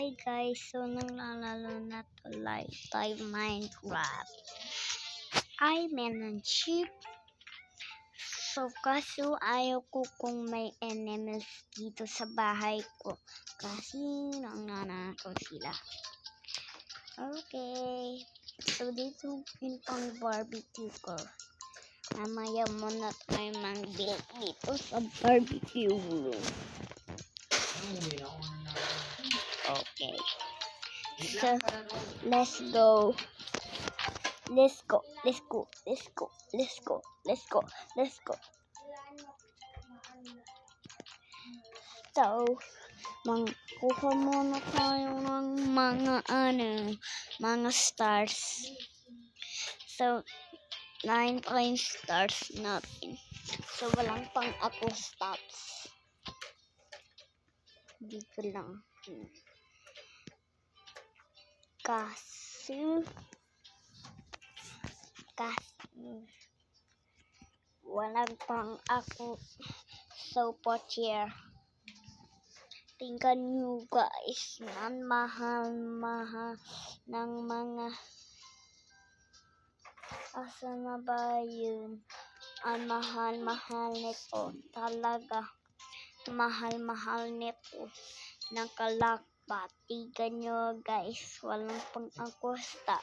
Hi guys, so naglalaro na to Lifetime Minecraft. I'm in sheep. So kaso ayaw ko kung may enemies dito sa bahay ko. Kasi nanganakaw sila. Okay. So dito yung pang barbecue ko. Mamaya muna tayo mag-build dito sa barbecue room. Okay. So, let's go. Let's go. Let's go. Let's go. Let's go. Let's go. Let's go. So, magkuha muna tayo ng mga stars. So, 9 times stars natin. So, walang pang ako stops. Dito lang. Kasi walang pang ako sofa chair. Tingnan nyo guys, ang mahal ng mga asa na ba yun? Ang mahal nito talaga. Mahal nito. Nakalakpat. Tingnan nyo guys, walang pang ako stop.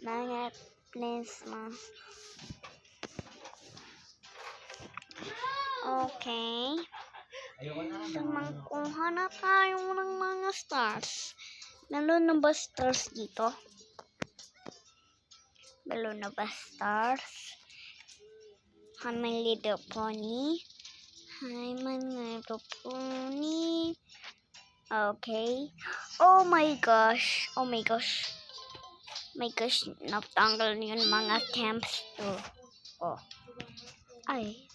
Mga plans na. Okay. So, magkuha na tayo ng mga stars. Meron na ba stars dito? Meron na ba stars? Hi, my little pony. Hi, my little pony. Okay. Oh my gosh. Oh my gosh. My gosh, natanggal yung mga camps to. Oh. Ay.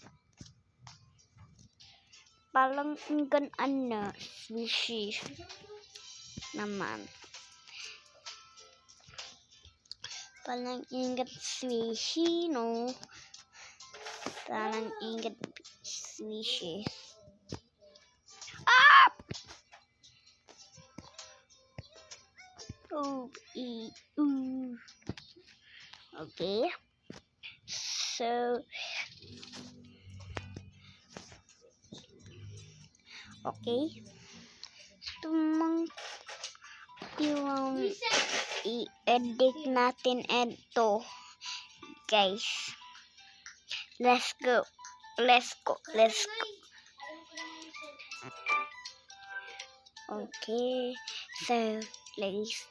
Parang inggan swishy naman. Parang inggan swishy, no? Parang inggan swishy. Ah! Okay. So, okay. Yung i-edit natin ito. Guys. Let's go. Okay. So, let's start.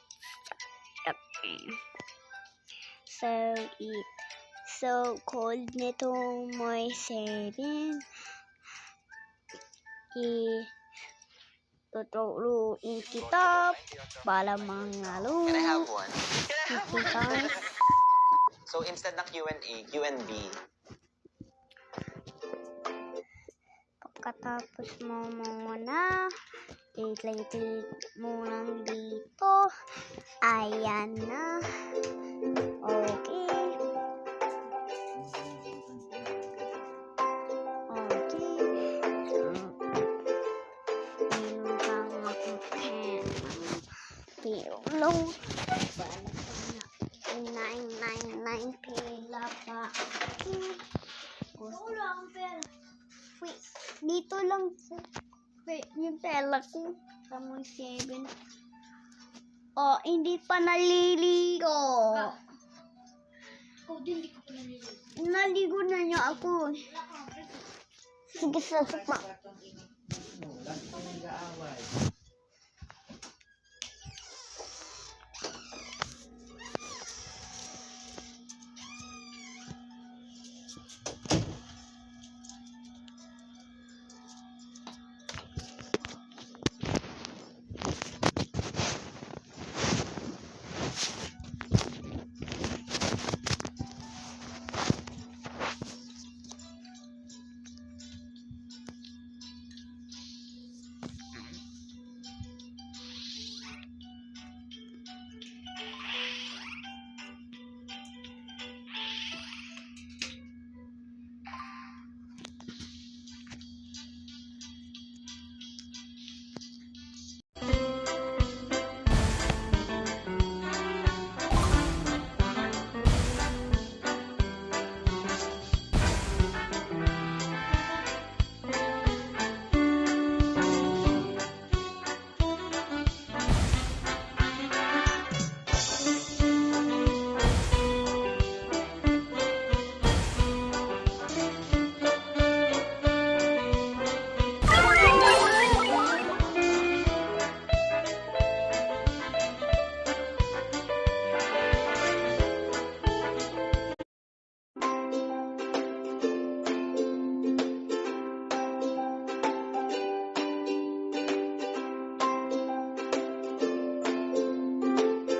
So cold nito may 7. Tuturuin kita para mangalo. Can I have one? So instead ng Q&A, Q&B. Pagkatapos mo muna, i-click mo lang dito. Ayan na. Okay. Load 999 pila pa. Wait, dito lang yung pela ko. Kamoy 7. Oh, hindi pa naliligo. Naligo na niya ako. Sige, sasapa.